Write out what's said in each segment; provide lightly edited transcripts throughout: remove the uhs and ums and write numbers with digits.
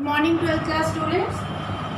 Morning 12th class students.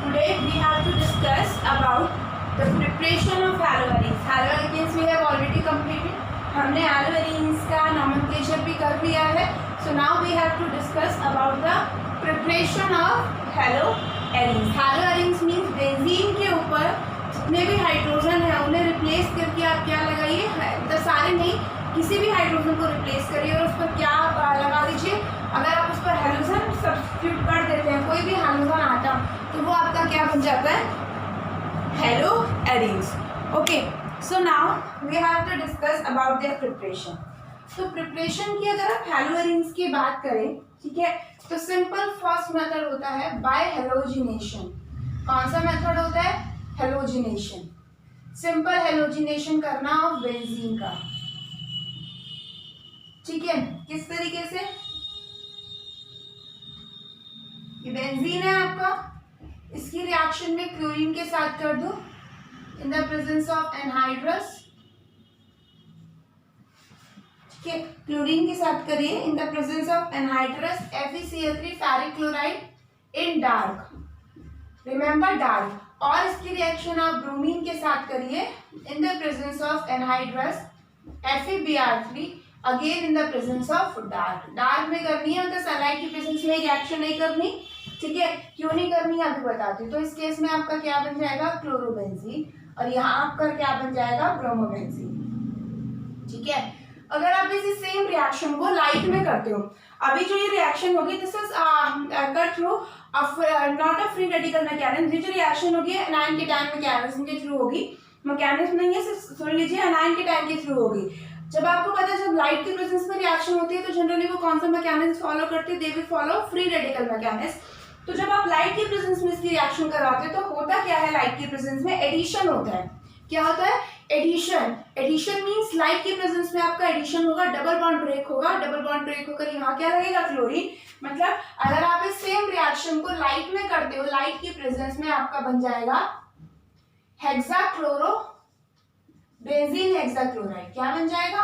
Today we have to discuss about the preparation of haloarenes. Haloarenes we have already completed. हमने haloarenes का nomenclature भी कर लिया है. So now we have to discuss about the preparation of haloarenes. Haloarenes means benzene के ऊपर जितने भी हाइड्रोजन है उन्हें रिप्लेस करके आप क्या लगाइए, तो सारे नहीं, किसी भी हाइड्रोजन को रिप्लेस करिए और उस पर क्या लगा दीजिए. अगर आप उस पर हेलोजन सब्स्टिट्यूट कर देते हैं, कोई भी हेलोजन आटम, तो वो आपका क्या बन जाता है, haloarenes. Okay, so now we have to discuss about their preparation. तो प्रिपरेशन की अगर आप haloarenes की बात करें, ठीक है, तो सिंपल फर्स्ट मेथड होता है बाय हेलोजिनेशन. कौन सा मेथड होता है, हेलोजिनेशन. सिंपल हेलोजिनेशन करना ऑफ बेंजीन का. ठीक है, किस तरीके से, ये बेंजीन है आपका, इसकी रिएक्शन में क्लोरीन के साथ कर दो in the presence of anhydrous. ठीक है, क्लोरीन के साथ करिए in the presence of anhydrous FeCl3 ferric chloride in dark, remember dark. और इसकी रिएक्शन आप ब्रोमीन के साथ करिए in the presence of anhydrous FeBr3 again in the presence of dark. Dark में करनी है, मतलब सनलाइट की प्रेजेंस में रिएक्शन नहीं करनी. ठीक है, क्यों नहीं करनी है अभी बताती हूँ. तो इस केस में आपका क्या बन जाएगा, क्लोरोबेंजीन, और यहाँ आपका क्या बन जाएगा, ब्रोमोबेंजीन. ठीक है, अगर आप इसी सेम रिएक्शन को लाइट में करते हो, अभी जो ये रिएक्शन होगी this is cut through not a free radical mechanism. ये जो रिएक्शन होगी एनायन के टाइम मैकेनिज्म के थ्रू होगी. मैकेनिज्म नहीं है, सिर्फ सुन लीजिए, एनायन के टाइम के थ्रू होगी. जब आपको पता है जब लाइट की प्रेजेंस में रिएक्शन होती है तो जनरली वो कौन सा मैकेनिज्म फॉलो करती है, they will follow free radical mechanism. तो जब आप लाइट की प्रेजेंस में इसकी रिएक्शन कराते हो तो होता क्या है, लाइट की प्रेजेंस में एडिशन होता है. क्या होता है, एडिशन. एडिशन मींस लाइट की प्रेजेंस में आपका एडिशन होगा, डबल बॉन्ड ब्रेक होगा. डबल बॉन्ड ब्रेक होकर यहाँ क्या रहेगा, क्लोरीन. मतलब अगर आप इस सेम रिएक्शन को लाइट में करते हो, लाइट की प्रेजेंस में आपका बन जाएगा हेक्साक्लोरो बेंजीन हेक्साक्लोराइड. क्या बन जाएगा,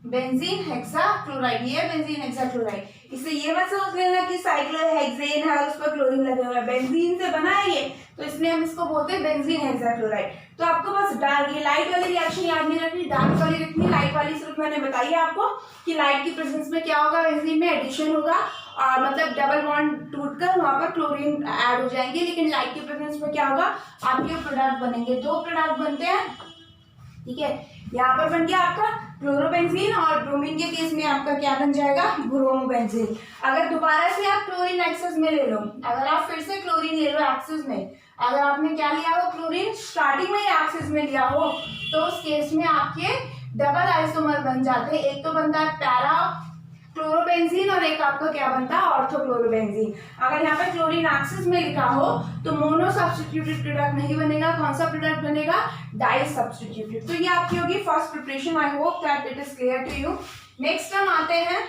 बेंजीन हेक्साक्लोराइड. ये बेंजीन हेक्साक्लोराइड. इससे ये मत सोच लेना कि साइक्लोहेक्सेन है और उस पर क्लोरीन लगे हुए हैं. बेंजीन से बना है ये, तो इसलिए हम इसको बोलते हैं बेंजीन हेक्साक्लोराइड. तो आपको बस डार्क, ये लाइट वाली रिएक्शन याद नहीं रखनी, डार्क वाली रखनी. लाइट वाली सिर्फ मैंने बताई आपको कि लाइट की प्रेजेंस में क्या होगा, बेंजीन में एडिशन होगा, और मतलब डबल बॉन्ड टूटकर वहां पर क्लोरीन ऐड हो जाएंगे. लेकिन लाइट की प्रेजेंस में क्या होगा, आपके प्रोडक्ट बनेंगे, दो प्रोडक्ट बनते हैं. ठीक है, यहाँ पर बन गया आपका क्लोरोबेंजीन, और ब्रोमीन के केस में आपका क्या बन जाएगा, ब्रोमोबेंजीन. अगर दोबारा से आप क्लोरीन एक्सेस में ले लो, अगर आप फिर से क्लोरीन ले लो एक्सेस में, अगर आपने क्या लिया हो, क्लोरीन स्टार्टिंग में ही एक्सेस में लिया हो, तो उस केस में आपके डबल आइसोमर बन जाते हैं. एक तो बनता है पैरा क्लोरोबेंजीन और एक आपका क्या बनता है, ऑर्थोक्लोरोबेंजीन. अगर यहाँ पे क्लोरीन एक्सिस में लिखा हो तो मोनो सब्स्टिट्यूटेड प्रोडक्ट नहीं बनेगा. कौन सा प्रोडक्ट बनेगा, डाई सब्स्टिट्यूटेड. तो ये आपकी होगी first preparation. I hope that it is clear to you. Next हम आते हैं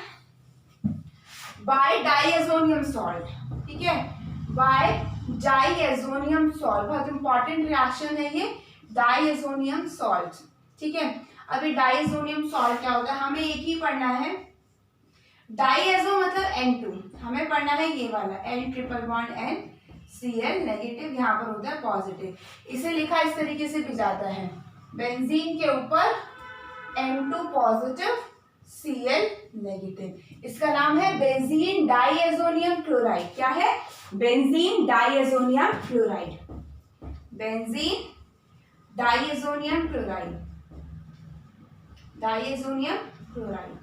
बाय डाइएजोनियम सॉल्ट. ठीक है, बाय डाइएजोनियम सॉल्ट, बहुत इंपॉर्टेंट रिएक्शन है ये, डाइएजोनियम सॉल्ट. ठीक है, अभी डाइएजोनियम सॉल्ट क्या होता है, हमें एक ही पढ़ना है. डाइएजो मतलब N2, हमें पढ़ना है ये वाला N triple bond NCl negative, यहाँ पर होता है पॉजिटिव. इसे लिखा इस तरीके से भी जाता है, बेंजीन के ऊपर N2 पॉजिटिव Cl नेगेटिव. इसका नाम है बेंजीन डाइएजोनियम क्लोराइड. क्या है, benzene diazonium chloride. Benzene diazonium chloride, diazonium chloride.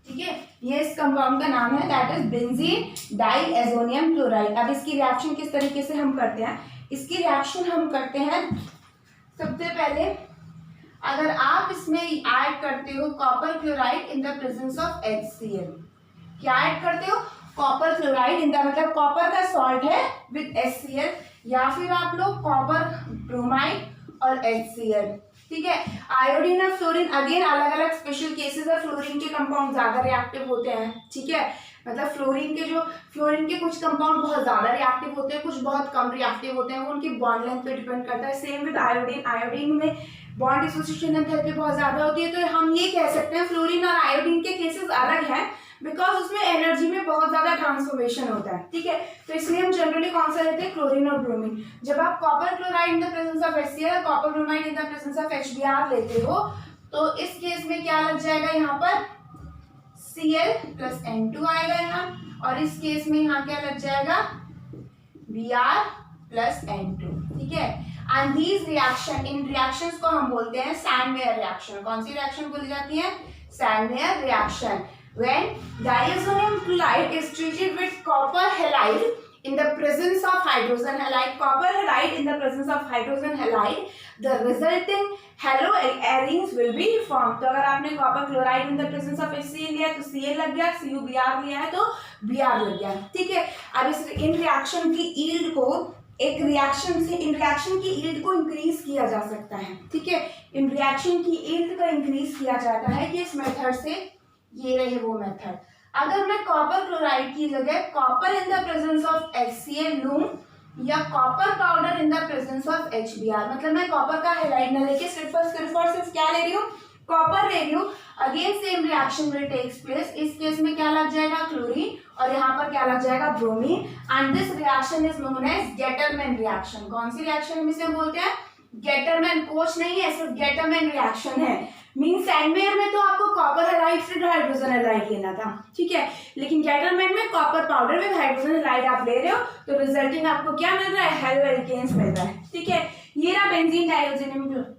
ठीक है, ये इस कंपाउंड का नाम है, that is benzene diazonium chloride. अब इसकी रिएक्शन किस तरीके से हम करते हैं, इसकी रिएक्शन हम करते हैं सबसे पहले, अगर आप इसमें ऐड करते हो copper chloride in the presence of HCl. क्या ऐड करते हो, कॉपर क्लोराइड इन द, मतलब कॉपर का सॉल्ट है विद HCl, या फिर आप लोग कॉपर ब्रोमाइड और HCl. ठीक है, आयोडीन और फ्लोरीन अगेन अलग अलग स्पेशल केसेस है. फ्लोरीन के कंपाउंड ज्यादा रिएक्टिव होते हैं. ठीक है, मतलब फ्लोरीन के कुछ कंपाउंड बहुत ज्यादा रिएक्टिव होते हैं, कुछ बहुत कम रिएक्टिव होते हैं, वो उनकी बॉन्ड लेंथ पे डिपेंड करता है. Same with iodine. आयोडीन में बॉन्ड एसोसिएशन एंथैल्पी बहुत ज्यादा होती है, तो हम ये कह सकते हैं फ्लोरीन और आयोडीन के केसेस अलग हैं, बिकॉज उसमें एनर्जी में बहुत ज्यादा ट्रांसफॉर्मेशन होता है, ठीक है। तो इसलिए हम जनरली कौन सा लेते हैं, क्लोरीन और ब्रोमीन। जब आप copper chloride in the presence of HCl, copper bromide in the presence of HBr लेते हो, तो इस केस में क्या लग जाएगा, यहाँ पर Cl+N2 आएगा यहाँ, और इस केस में यहाँ क्या लग जाएगा, Br+N2, ठीक है। And these reaction, in reactions को हम बोलते हैं सैंडमेयर रिएक्शन। कौन सी रिएक्शन बोली जाती है, Sandmeyer reaction. When diazonium chloride is treated with copper halide in the presence of hydrogen halide, copper halide in the presence of hydrogen halide, the resulting haloarenes will be formed। तो अगर आपने copper chloride in the presence of HCl लिया तो Cl लग गया, CuBr लिया है तो Br लग गया, ठीक है। अब इस इन रिएक्शन की यील्ड को एक रिएक्शन से इन रिएक्शन की यील्ड को इंक्रीज किया जा सकता है, ठीक है। इन रिएक्शन की यील्ड का इंक्रीज किया जाता है कि इस मेथड से, ये रहे वो मेथड। अगर मैं कॉपर क्लोराइड की जगह copper in the presence of HCl लूं या copper powder in the presence of HBr, मतलब मैं कॉपर का हैलाइड न लेके सिर्फ और सिर्फ क्या ले रही हूँ, कॉपर ले रही हूँ, again same reaction will takes place. इस केस में क्या लग जाएगा, क्लोरीन, और यहाँ पर क्या लग जाएगा, bromine. And this reaction is known as Gattermann reaction. कौन सी रिएक्शन इसे बोलते हैं, गेटरमैन। कोच नहीं है, सिर्फ गेटरमैन रिएक्शन है। मीन सैंडमेयर में तो आपको कॉपर हैलाइड फिर हाइड्रोजन हैलाइड लेना था, ठीक है, लेकिन गेटरमैन में copper powder with hydrogen halide आप ले रहे हो, तो रिजल्टिंग आपको क्या मिल रहा है, हेलोएल्केन्स मिल रहा है, ठीक है। ये रहा बेंजीन डाइऑक्सिनियम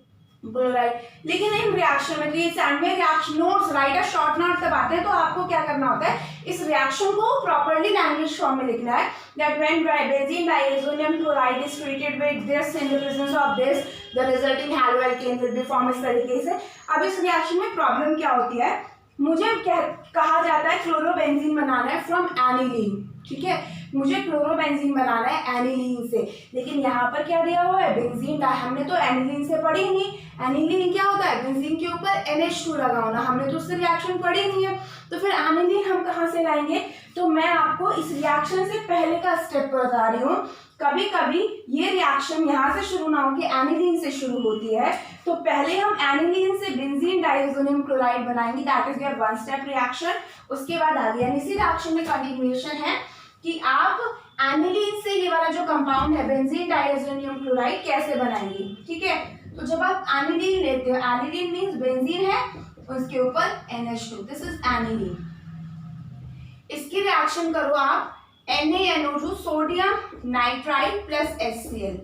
क्लोराइड। लेकिन इन रिएक्शन में, तो ये Sandmeyer reaction notes, right a short note तब आते हैं, तो आपको क्या करना होता है, इस रिएक्शन को प्रॉपर्ली लैंग्वेज फॉर्म में लिखना है, that when benzene diazonium chloride is treated with this in the presence of this, the resulting haloalkane will be formed इस तरीके से। अब इस रिएक्शन में प्रॉब्लम क्या होती है, मुझे क्या कहा जाता है, क्लोरोबेंजीन बनाना है फ्रॉम एनिलीन, ठीक है, मुझे क्लोरोबेंजीन बनाना है एनिलीन से, लेकिन यहाँ पर क्या दिया हुआ है, बेंजीन। हमने तो एनिलीन से पढ़ी नहीं, एनिलीन क्या होता है, बेंजीन के ऊपर NH2 लगा होना, हमने तो उससे रिएक्शन पढ़ी नहीं है, तो फिर एनिलीन हम कहाँ से लाएंगे। तो मैं आपको इस रिएक्शन से पहले का स्टेप बता रही हूँ। कभी कभी ये रिएक्शन यहाँ से शुरू ना हो के एनिलीन से शुरू होती है, तो पहले हम एनिलीन से बेंजीन डाइऑक्सिनियम क्लोराइड बनाएंगे, that is your one step reaction. उसके बाद आगे यानी इसी रिएक्शन में कंटिन्यूएशन है कि आप एनिलीन से ये वाला जो कंपाउंड है बेंजीन डाइऑक्सिनियम क्लोराइड कैसे बनाएंगे, ठीक है। तो जब आप एनिलीन लेते हो, एनिलीन मींस बेंजीन है, उसके ऊपर NH2, दिस इज एनिलीन। इसकी रिएक्शन करो आप NaNO2 sodium nitride plus HCl,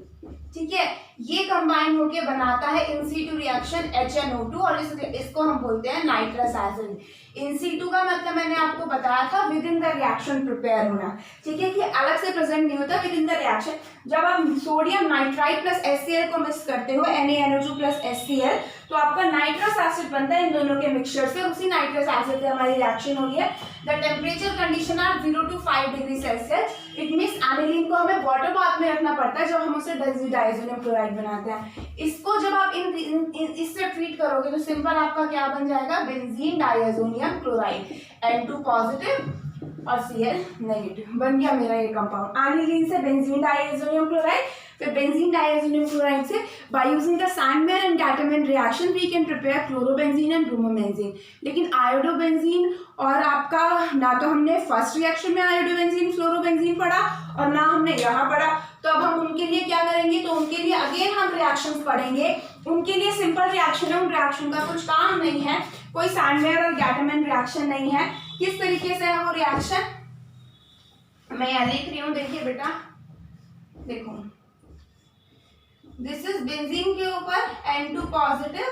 ठीक है, ये कंबाइन होके बनाता है इन सिटू रिएक्शन HNO2, और इसको हम बोलते हैं नाइट्रस एसिड। इन सिटू का मतलब मैंने आपको बताया था with in the reaction prepare होना, ठीक है, कि अलग से प्रेजेंट नहीं होता, विद इन द रिएक्शन। जब आप सोडियम नाइट्राइड प्लस HCl को मिक्स करते हो NaNO2 प्लस HCl, तो आपका नाइट्रस एसिड बनता है इन दोनों के मिक्सचर से, उसी नाइट्रस एसिड से हमारी रिएक्शन हो रही है। The temperature condition are 0 to 5 degree Celsius. It means aniline को हमें वाटर बाथ में रखना पड़ता है जब हम उसे डाइज़ोनियम क्लोराइड बनाते हैं। इसको जब आप इससे ट्रीट करोगे तो सिंपल आपका क्या बन जाएगा, benzene diazonium chloride, N2 positive और Cl नेगेटिव, बन गया मेरा ये कंपाउंड। एनिलीन से बेंजीन डाइज़ोनियम क्लोराइड, फिर बेंजीन डाइज़ोनियम क्लोराइड से by using the Sandmeyer and Gattermann reaction we can prepare chlorobenzene and bromobenzene. लेकिन आयोडोबेंजीन और आपका ना तो हमने फर्स्ट रिएक्शन में आयोडोबेंजीन फ्लोरोबेंजीन पढ़ा और ना हमने यहाँ पढ़ा, तो अब हम उनके लिए क्या करेंगे, तो उनके लिए अगेन हम रिएक्शंस पढ़ेंगे। उनके लिए सिंपल रिएक्शन है, उन रिएक्शन का कुछ काम नहीं है, कोई सैंडमेयर और गैटरमैन रिएक्शन नहीं है। किस तरीके से है वो रिएक्शन मैं यहाँ लिख रही हूँ, देखिए बेटा, देखो, दिस इज बेंजीन के ऊपर N2 पॉजिटिव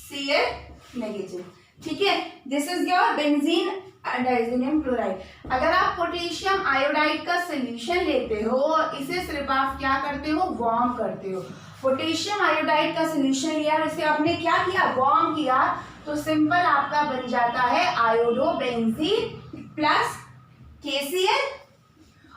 Cl नेगेटिव, ठीक है, this is your benzene diazonium chloride. अगर आप पोटेशियम आयोडाइड का सोल्यूशन लेते हो और इसे सिर्फ आप क्या करते हो, वार्म करते हो। पोटेशियम आयोडाइड का सोल्यूशन लिया और इसे आपने क्या किया, वार्म किया, तो सिंपल आपका बन जाता है आयोडोबेंजीन प्लस KCl,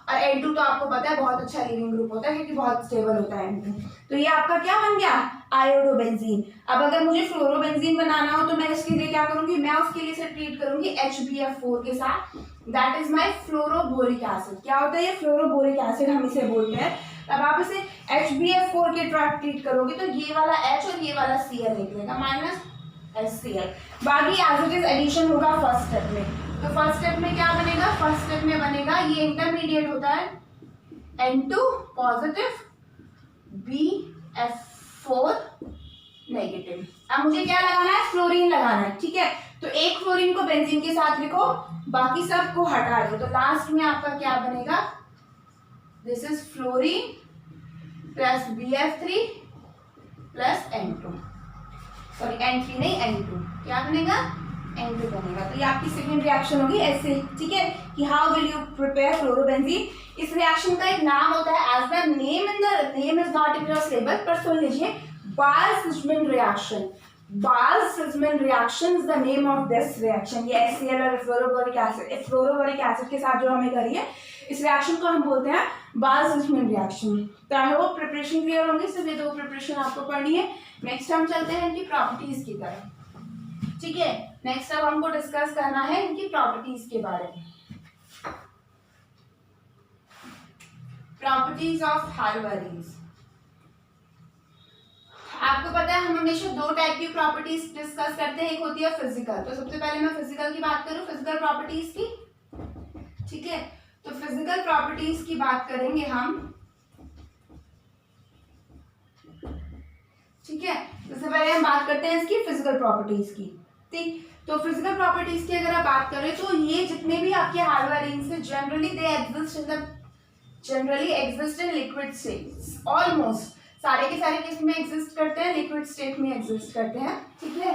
और N2 तो आपको पता है बहुत अच्छा लीविंग ग्रुप होता है क्योंकि बहुत स्टेबल होता है N2। तो ये आपका क्या बन गया, आयोडोबेंजीन। अब अगर मुझे फ्लोरोबेंजीन बनाना हो तो मैं इसके लिए क्या करूंगी, मैं उसके लिए से ट्रीट करूंगी HBF4 के साथ, that is my fluoroboric acid. क्या होता है ये, फ्लोरोबोरिक एसिड हम इसे बोलते हैं। अब आप इसे HBF4 के साथ ट्रीट करोगे तो ये वाला H और ये वाला Cl निकलेगा, माइनस HCl। बाकी एज इट इज एडिशन होगा फर्स्ट स्टेप में। तो फर्स्ट स्टेप में क्या बनेगा, फर्स्ट स्टेप में बनेगा ये इंटरमीडिएट होता है N2 पॉजिटिव BF4 नेगेटिव। अब मुझे क्या लगाना है, फ्लोरीन लगाना है, ठीक है। तो एक फ्लोरीन को बेंजीन के साथ लिखो, बाकी सब को हटा दो, तो लास्ट में आपका क्या बनेगा, this is fluorine plus BF3 plus N2, sorry N3 नहीं N2, क्या बनेगा, N2 बनेगा। तो ये आपकी सेकेंड रिएक्शन होगी ऐसे, ठीक है, कि how will you prepare fluorobenzene. इस रिएक्शन का एक नाम होता है, as the name is not in your syllabus, पर सुन लीजिए, Balz Schiemann reaction. Balz Schiemann reaction is the name of this reaction. ये HCl और फ्लोरोबोरिक एसिड, फ्लोरोबोरिक एसिड के साथ जो हमें करी है, इस रिएक्शन को हम बोलते हैं बाल-सिजमैन रिएक्शन। तो आई होप प्रिपरेशन क्लियर होंगी, सिर्फ ये दो प्रिपरेशन आपको पढ़नी है। नेक्स्ट हम चलते हैं इनकी प्रॉपर्टीज की तरफ, ठीक है। नेक्स्ट अब हमको डिस्कस करना है इनकी प्रॉपर्टीज के बारे में। Properties of haloarenes. आपको पता है हम हमेशा दो टाइप की प्रॉपर्टीज डिस्कस करते हैं, एक होती है फिजिकल। तो सबसे पहले मैं फिजिकल की बात करूं, फिजिकल प्रॉपर्टीज की, ठीक है। तो फिजिकल प्रॉपर्टीज की बात करेंगे हम, ठीक है। सबसे पहले हम बात करते हैं इसकी फिजिकल प्रॉपर्टीज की, ठीक। तो फिजिकल प्रॉपर्टीज की अगर आप बात करें तो ये जितने भी आपके हैलोवेरिन्स हैं, generally exist in liquid state, almost सारे के सारे किस में एग्जिस्ट करते हैं, लिक्विड स्टेट में एग्जिस्ट करते हैं, ठीक है।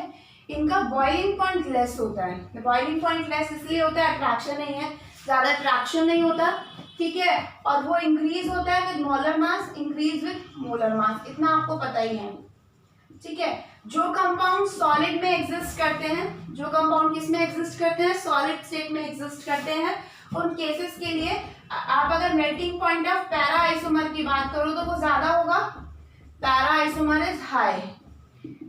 इनका बॉइलिंग पॉइंट लेस होता है। बॉइलिंग पॉइंट लेस इसलिए होता है, अट्रैक्शन नहीं है, ज्यादा अट्रैक्शन नहीं होता, ठीक है। और वो इंक्रीज होता है with molar mass, increase with molar mass, इतना आपको पता ही है, ठीक है। जो कंपाउंड सॉलिड में एग्जिस्ट करते हैं, जो कंपाउंड किस में एग्जिस्ट करते हैं, सॉलिड स्टेट में एग्जिस्ट करते हैं, उन केसेस के लिए आप अगर melting point of para isomer की बात करो तो वो ज्यादा होगा, पैरा आइसोमर इज हाई,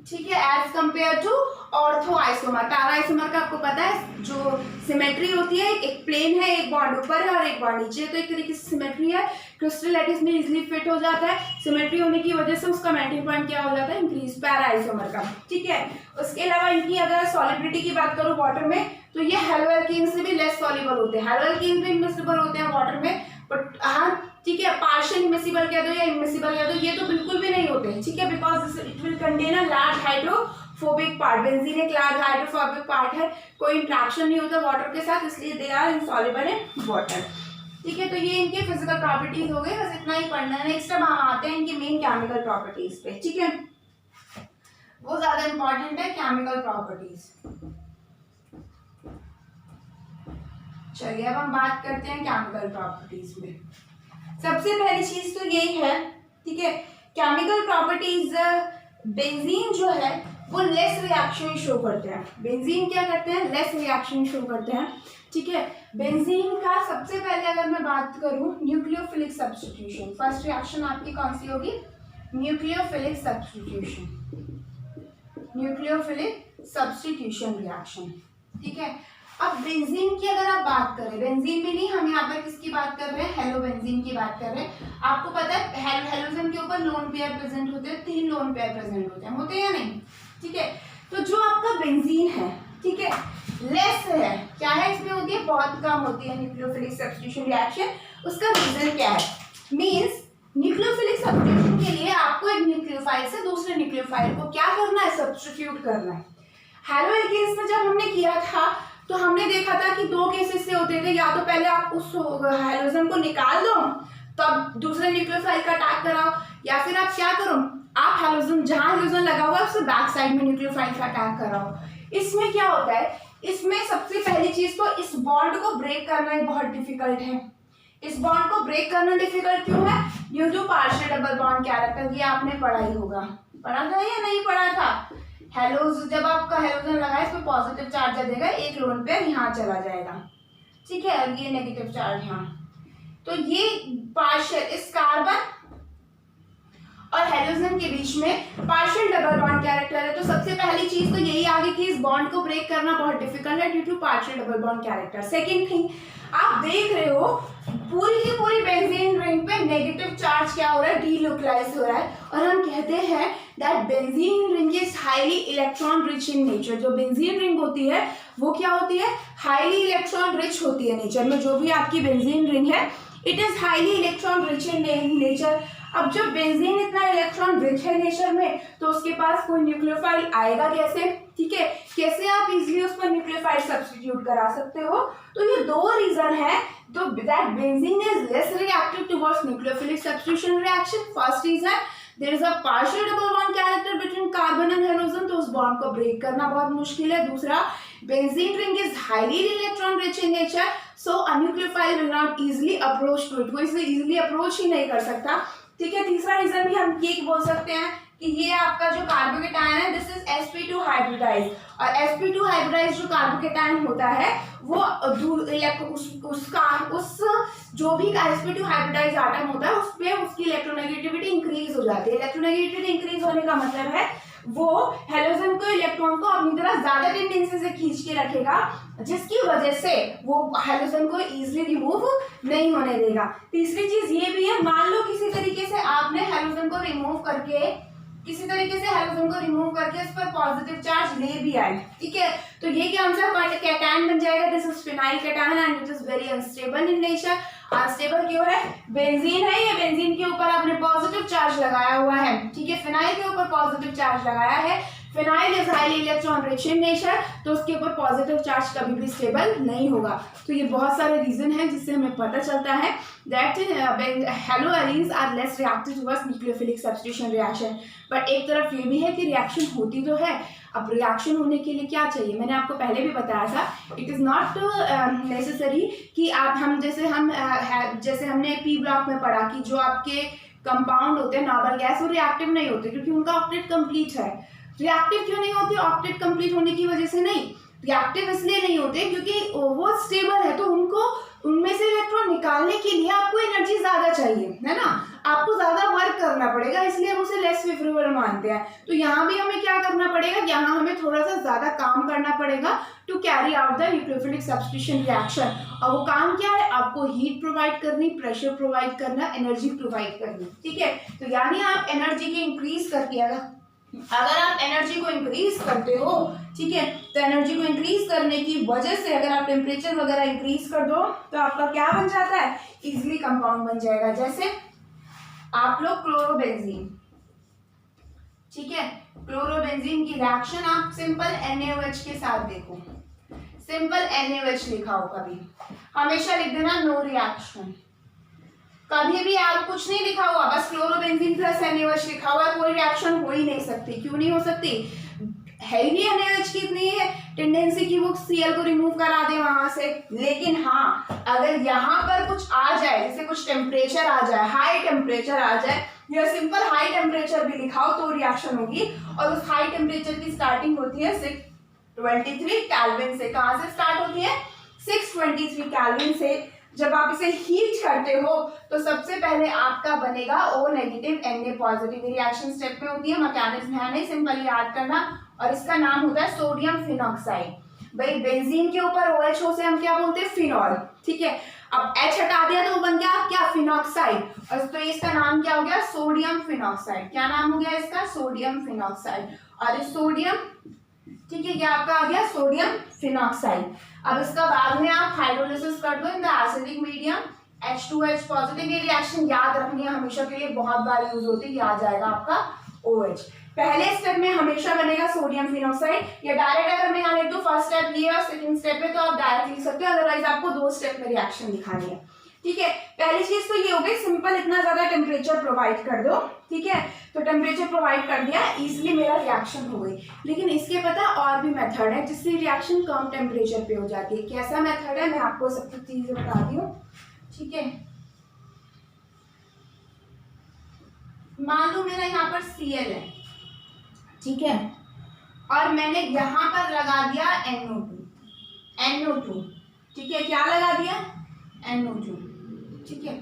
ठीक है, as compare to ortho isomer. Para isomer का आपको पता है जो सिमेट्री होती है, एक प्लेन है, एक बॉन्ड ऊपर है और एक बॉन्ड नीचे, तो एक तरीके से सिमेट्री है, क्रिस्टल लैटिस में इजीली फिट हो जाता है। सिमेट्री होने की वजह से उसका मेल्टिंग पॉइंट क्या हो जाता है, इंक्रीज, पैरा आइसोमर का, ठीक है। उसके अलावा इनकी अगर सॉलिबिलिटी की बात करो वाटर में, तो ये हेलोएल्कीन से भी लेस सॉल्युबल होते हैं। हेलोएल्कीन भी इमिसिबल होते हैं वाटर में, बट हाँ, ठीक है, पार्शियल इमिसिबल कह दो या इमिसिबल कह दो, ये तो बिल्कुल भी नहीं होते, ठीक है, because it will contain a large hydrophobic part. Benzene एक लार्ज हाइड्रोफोबिक पार्ट है, कोई इंट्रैक्शन नहीं होता वाटर के साथ, इसलिए they are insoluble in water, ठीक है। तो ये इनके फिजिकल प्रॉपर्टीज हो गए, बस इतना ही पढ़ना है। नेक्स्ट अब हम आते हैं इनकी मेन केमिकल प्रॉपर्टीज पे, ठीक है, वो ज्यादा इंपॉर्टेंट है, केमिकल प्रॉपर्टीज। चलिए अब हम बात करते हैं केमिकल प्रॉपर्टीज में। सबसे पहली चीज तो यही है, ठीक है, केमिकल प्रॉपर्टीज, बेंजीन जो है वो लेस रिएक्शन शो करते हैं। बेंजीन क्या करते हैं, लेस रिएक्शन शो करते हैं, ठीक है। बेंजीन का सबसे पहले अगर मैं बात करूं, न्यूक्लियोफिलिक सब्स्टिट्यूशन, फर्स्ट रिएक्शन आपकी कौन सी होगी, nucleophilic substitution, nucleophilic substitution reaction, ठीक है। अब बेंजीन की अगर आप बात करें, बेंजीन में नहीं, हम यहाँ पर किसकी बात कर रहे हैं, हेलोबेंजीन की बात कर रहे हैं। आपको पता है हेलोजन के ऊपर लोन पेयर प्रेजेंट होते हैं, 3 लोन पेयर प्रेजेंट होते हैं या नहीं, ठीक है। तो जो आपका बेंजीन है, ठीक है, लेस है, क्या है इसमें होती है, बहुत कम होती है न्यूक्लियोफिलिक सब्स्टिट्यूशन रिएक्शन। उसका रीजन क्या है, मींस न्यूक्लियोफिलिक सब्स्टिट्यूशन के लिए आपको एक न्यूक्लियोफाइल से दूसरे न्यूक्लियोफाइल को क्या करना है, सब्स्टिट्यूट करना है। हेलोएल्केन्स में जब हमने किया था तो हमने देखा था कि 2 केसेस से होते थे, या तो पहले आप उस हेलोजन को निकाल दो तब दूसरे न्यूक्लियोफाइल का अटैक कराओ, या फिर आप क्या करो, आप हेलोजन जहां हेलोजन लगा हुआ है उससे बैक साइड में न्यूक्लियोफाइल का अटैक कराओ। इसमें क्या होता है, इसमें सबसे पहली चीज तो इस बॉन्ड को ब्रेक करना ही बहुत डिफिकल्ट है। इस बॉन्ड को ब्रेक करना डिफिकल्ट क्यों है, due to partial double bond character, ये आपने पढ़ा ही होगा, पढ़ा था या नहीं पढ़ा था। हेलोज, जब आपका हेलोजन लगा है, इसमें पॉजिटिव चार्ज देगा, एक लोन पेयर यहाँ चला जाएगा, ठीक है, और ये नेगेटिव चार्ज यहाँ। तो ये पार्शियल, इस कार्बन और हेलोजन के बीच में पार्शियल डबल बॉन्ड कैरेक्टर है। तो सबसे पहली चीज तो यही आ गई कि इस बॉन्ड को ब्रेक करना बहुत डिफिकल्ट है due to partial double bond character. Second thing, आप देख रहे हो पूरी की पूरी बेंजीन रिंग पे नेगेटिव चार्ज क्या हो रहा है, डीलोकलाइज हो रहा है। और हम कहते हैं that benzene ring is highly electron rich in nature. जो बेंजीन रिंग होती है वो क्या होती है, हाईली इलेक्ट्रॉन रिच होती है नेचर में। जो भी आपकी बेंजीन रिंग है it is highly electron rich in nature. अब जब बेंजीन इतना इलेक्ट्रॉन रिच है नेचर में तो उसके पास कोई न्यूक्लियोफाइल आएगा कैसे, ठीक है, कैसे आप इजीली उस पर न्यूक्लियोफाइल सब्स्टिट्यूट करा सकते हो। तो ये दो रीजन है तो that benzene is less reactive towards nucleophilic substitution reaction. First reason there is a partial double bond character between carbon and hydrogen, तो उस बॉन्ड को ब्रेक करना बहुत मुश्किल है। दूसरा, benzene ring is highly electron rich in nature, so a nucleophile will not easily approach to it, वो इसे इजीली अप्रोच ही नहीं कर सकता, ठीक है। तीसरा रीजन भी हम ये बोल सकते हैं कि ये आपका जो कार्बोकेटायन है दिस इज sp2 हाइब्रिडाइज, और sp2 हाइब्रिडाइज जो कार्बोकेटायन होता है वो उस जो भी sp2 हाइब्रिडाइज आटम होता है उस पे उसकी इलेक्ट्रोनेगेटिविटी इंक्रीज हो जाती है। इलेक्ट्रोनेगेटिविटी इंक्रीज होने का मतलब है वो हेलोजन को, इलेक्ट्रॉन को अपनी तरफ ज्यादा टेंडेंसी से खींच के रखेगा, जिसकी वजह से वो हेलोजन को इजीली रिमूव नहीं होने देगा। तीसरी चीज ये भी है, मान लो किसी तरीके से आपने हेलोजन को रिमूव करके इस पर पॉजिटिव चार्ज ले भी आए, ठीक है, तो ये क्या आंसर कैटायन बन जाएगा, this is phenyl cation and it is very unstable in nature. Unstable क्यों है, बेंजीन है, ये बेंजीन के ऊपर आपने पॉजिटिव चार्ज लगाया हुआ है, ठीक है, फिनाइल के ऊपर पॉजिटिव चार्ज लगाया है। Phenyl is highly electron rich in nature, तो उसके ऊपर पॉजिटिव चार्ज कभी भी स्टेबल नहीं होगा। तो ये बहुत सारे रीजन हैं जिससे हमें पता चलता है that haloarenes are less reactive towards nucleophilic substitution reaction. But एक तरफ ये भी है कि रिएक्शन होती तो है, अब रिएक्शन होने के लिए क्या चाहिए, मैंने आपको पहले भी बताया था, इट इज नॉट नेसेसरी कि जैसे हमने पी ब्लॉक में पढ़ा कि जो आपके कंपाउंड होते हैं नॉबल गैस वो रिएक्टिव नहीं होते क्योंकि उनका ऑक्टेट कंप्लीट है। रिएक्टिव क्यों नहीं होती, ऑक्टेट कंप्लीट होने की वजह से नहीं, रिएक्टिव इसलिए नहीं होते क्योंकि वो स्टेबल है, तो उनमें से इलेक्ट्रॉन निकालने के लिए आपको एनर्जी ज्यादा चाहिए, है ना, आपको ज्यादा वर्क करना पड़ेगा, इसलिए हम उसे लेस फेवरेबल मानते हैं। तो यहाँ भी हमें क्या करना पड़ेगा, यहाँ हमें थोड़ा सा ज्यादा काम करना पड़ेगा to carry out the nucleophilic substitution reaction. और वो काम क्या है, आपको हीट प्रोवाइड करनी, प्रेशर प्रोवाइड करना, एनर्जी प्रोवाइड करनी, ठीक है। तो यानी आप एनर्जी के इंक्रीज करके अगर आप एनर्जी को इंक्रीज करते हो, ठीक है, तो एनर्जी को इंक्रीज करने की वजह से अगर आप टेम्परेचर वगैरह इंक्रीज कर दो तो आपका क्या बन जाता है, इजीली कंपाउंड बन जाएगा। जैसे आप लोग क्लोरोबेंजीन, ठीक है, क्लोरोबेंजीन की रिएक्शन आप सिंपल NaOH के साथ देखो, सिंपल NaOH लिखा हो, कभी हमेशा लिख देना नो रिएक्शन, कभी भी आप कुछ नहीं लिखा हुआ, बस क्लोरोबेंजीन प्लस NaOH लिखा हुआ है, कोई रिएक्शन हो ही नहीं सकती। क्यों नहीं हो सकती, है ही नहीं NaOH की इतनी है टेंडेंसी कि वो Cl को रिमूव करा दे वहां से। लेकिन हाँ, अगर यहाँ पर कुछ आ जाए, जैसे कुछ टेम्परेचर आ जाए, हाई टेम्परेचर आ जाए, या सिंपल हाई टेम्परेचर भी लिखाओ तो रिएक्शन होगी। और उस हाई टेम्परेचर की स्टार्टिंग होती है 623 केल्विन से। कहाँ से स्टार्ट होती है, 623 केल्विन से। जब आप इसे हीट करते हो तो सबसे पहले आपका बनेगा O negative Na positive. Reaction step में होती है, मैकेनिज्म है नहीं, सिंपल याद करना, और इसका नाम होता है सोडियम फिनॉक्साइड। भाई बेंजीन के ऊपर OH से हम क्या बोलते हैं, फिनॉल, ठीक है। अब H हटा दिया तो बन गया क्या, फिनॉक्साइड, और तो इसका नाम क्या हो गया, सोडियम फिनॉक्साइड। क्या नाम हो गया इसका, सोडियम फिनॉक्साइड। और इस सोडियम, ठीक है, क्या आपका आ गया सोडियम फिनॉक्साइड। अब इसका बाद में आप हाइड्रोलिसिस कर दो in the acidic medium, H2H positive. ये रिएक्शन याद रखनी है हमेशा के लिए, बहुत बार यूज होती है, आ जाएगा आपका OH। पहले स्टेप में हमेशा बनेगा सोडियम फिनॉक्साइड, या डायरेक्ट अगर मैं यहाँ लिख दूं फर्स्ट स्टेप ये और सेकंड स्टेप पे तो आप डायरेक्ट लिख सकते हो, अदरवाइज आपको 2 स्टेप में रिएक्शन दिखानी है, ठीक है। पहली चीज तो ये हो गई, सिंपल इतना ज्यादा टेम्परेचर प्रोवाइड कर दो, ठीक है, तो टेम्परेचर प्रोवाइड कर दिया, इजिली मेरा रिएक्शन हो गई। लेकिन इसके पता और भी मेथड है जिससे रिएक्शन कम टेम्परेचर पे हो जाती है। कैसा मेथड है, मैं आपको सब कुछ चीजें बताती हूँ, ठीक है। मान लो मेरा यहाँ पर Cl है, ठीक है, और मैंने यहाँ पर लगा दिया NO2, ठीक है, क्या लगा दिया, NO2, ठीक है।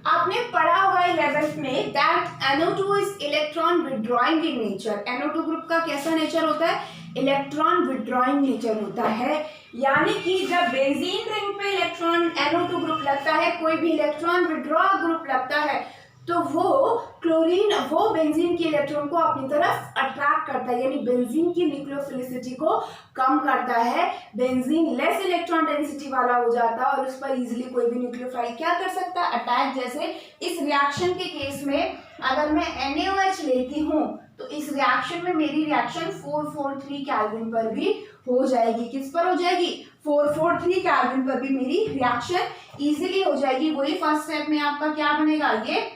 आपने पढ़ा होगा 11th में that NO2 is electron withdrawing in nature. NO2 group का कैसा नेचर होता है, इलेक्ट्रॉन विड्रॉइंग नेचर होता है। यानी कि जब बेंजीन रिंग पे इलेक्ट्रॉन NO2 ग्रुप लगता है, कोई भी इलेक्ट्रॉन विड्रॉ ग्रुप लगता है, तो वो बेंजीन के इलेक्ट्रॉन को अपनी तरफ अट्रैक्ट करता है, यानी बेंजीन की न्यूक्लियोफिलिसिटी को कम करता है। बेंजीन लेस इलेक्ट्रॉन डेंसिटी वाला हो जाता है और उस पर इजीली कोई भी न्यूक्लियोफाइल क्या कर सकता है, अटैक। जैसे इस रिएक्शन के केस में अगर मैं NaOH लेती हूँ तो इस रिएक्शन में मेरी रिएक्शन 443 केल्विन पर भी हो जाएगी। किस पर हो जाएगी, 443 केल्विन पर भी मेरी रिएक्शन इजीली हो जाएगी। वही फर्स्ट स्टेप में आपका क्या बनेगा, ये,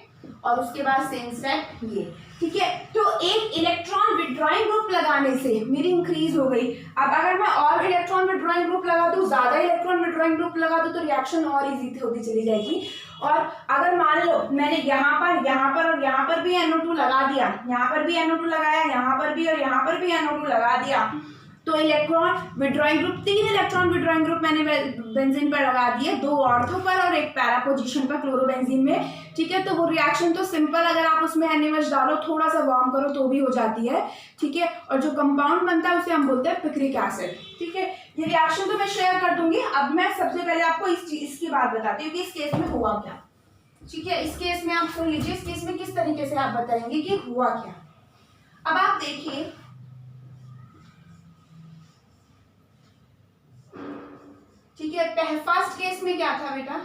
और उसके बाद सेम स्टेप ये, ठीक है। तो एक इलेक्ट्रॉन विड्रॉइंग ग्रुप लगाने से मेरी इंक्रीज हो गई। अब अगर मैं और इलेक्ट्रॉन विड्रॉइंग ग्रुप लगा दूं, ज्यादा इलेक्ट्रॉन विड्रॉइंग ग्रुप लगा दूं तो रिएक्शन और इजी होती चली जाएगी। और अगर मान लो मैंने यहाँ पर और यहाँ पर भी NO2 लगा दिया, यहाँ पर भी NO2 लगाया, यहाँ पर भी और यहाँ पर भी NO2 लगा दिया, तो electron withdrawing group, 3 electron withdrawing group मैंने बेंजीन पर लगा दिए, 2 ऑर्थो पर और 1 पैरा पोजीशन पर क्लोरोबेंजीन में, ठीक है। तो वो रिएक्शन तो सिंपल, अगर आप उसमें NaOH डालो, थोड़ा सा वार्म करो तो भी हो जाती है, ठीक है। और जो कंपाउंड बनता है उसे हम बोलते हैं पिक्रिक एसिड, ठीक है। ये रिएक्शन तो मैं शेयर कर दूंगी। अब मैं सबसे पहले आपको इसकी बात बताती हूँ कि इस केस में हुआ क्या, ठीक है। इस केस में आप सुन लीजिए, इस केस में किस तरीके से आप बताएंगे कि हुआ क्या। अब आप देखिए, ठीक है, फर्स्ट केस में क्या था बेटा,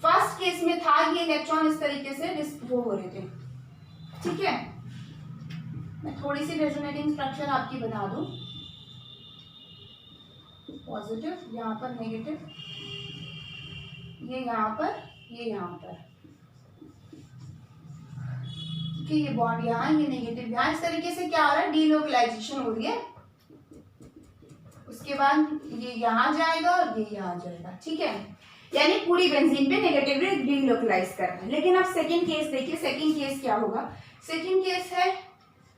फर्स्ट केस में था ये इलेक्ट्रॉन इस तरीके से वो हो रहे थे, ठीक है। मैं थोड़ी सी रेजोनेटिंग स्ट्रक्चर आपकी बना दूं, पॉजिटिव, यहाँ पर नेगेटिव, ये यहाँ पर, ये यहाँ पर, ठीक है। ये बॉन्ड यहाँ, ये नेगेटिव यहाँ, इस तरीके से क्या हो रहा है, डीलोकलाइजेशन हो रही है। उसके बाद ये यहाँ जाएगा और ये यहाँ जाएगा, ठीक है। यानी पूरी बेंजीन पे नेगेटिवली डीलोकलाइज करना है। लेकिन अब सेकंड केस देखिए, सेकंड केस क्या होगा। सेकंड केस है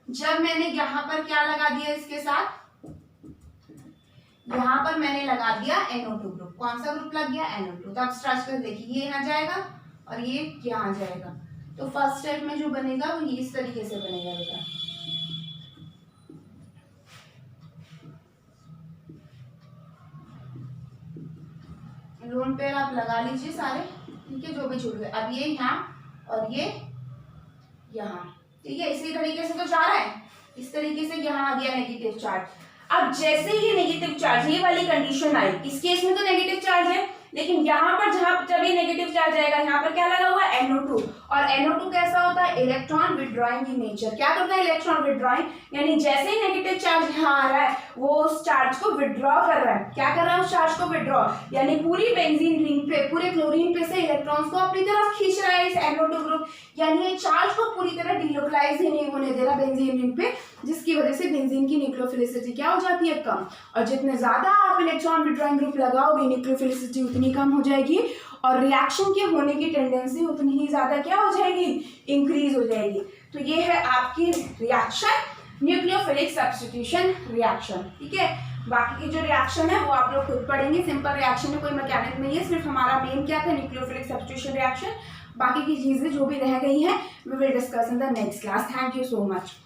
जब मैंने यहाँ पर क्या लगा दिया, इसके साथ यहाँ पर मैंने लगा दिया NO2 ग्रुप। कौन सा ग्रुप लग गया, NO2। तो अब स्ट्रक्चर देखिए, ये यहाँ जाएगा और ये यहाँ जाएगा। तो फर्स्ट स्टेप में जो बनेगा वो इस तरीके से बनेगा बेटा, लोन पेयर आप लगा लीजिए सारे, ठीक है, जो भी छूट गए। अब ये यहाँ और ये यहाँ, ठीक है। इसी तरीके से तो जा रहा है, इस तरीके से यहाँ आ गया नेगेटिव चार्ज। अब जैसे ही नेगेटिव चार्ज, ये वाली कंडीशन आई, इस केस में तो नेगेटिव चार्ज है, लेकिन यहाँ पर जब ये नेगेटिव चार्ज आएगा, यहाँ पर क्या लगा हुआ है, NO2। और NO2 कैसा होता है, इलेक्ट्रॉन विड्रॉइंग इन नेचर। क्या करता है, इलेक्ट्रॉन विड्रॉइंग, यानी जैसे ही नेगेटिव चार्ज यहाँ आ रहा है वो उस चार्ज को विड्रॉ कर रहा है। क्या कर रहा है, उस चार्ज को विड्रॉ, यानी पूरी बेंजीन रिंग पे, पूरे क्लोरीन पे से इलेक्ट्रॉन्स को अपनी तरफ खींच रहा है इस NO2 ग्रुप, यानी ये चार्ज को पूरी तरह डीलोकलाइज ही नहीं होने दे रहा बेंजीन रिंग पे, जिसकी वजह से बेंजीन की न्यूक्लियोफिलिसिटी क्या हो जाती है, कम। और जितने ज्यादा आप इलेक्ट्रॉन विड्रॉइंग ग्रुप लगाओगे, न्यूक्लियोफिलिसिटी उतनी कम हो जाएगी और रिएक्शन के होने की टेंडेंसी उतनी ही ज्यादा क्या हो जाएगी, इंक्रीज हो जाएगी। तो ये है आपकी रिएक्शन, न्यूक्लियोफिलिक सब्स्टिट्यूशन रिएक्शन, ठीक है। बाकी की जो रिएक्शन है वो आप लोग खुद पढ़ेंगे। सिंपल रिएक्शन में कोई मैकेनिज्म नहीं है, सिर्फ हमारा मेन क्या था, न्यूक्लियोफिलिक सब्स्टिट्यूशन रिएक्शन। बाकी की चीजें जो भी रह गई हैं we will discuss in the next class. Thank you so much.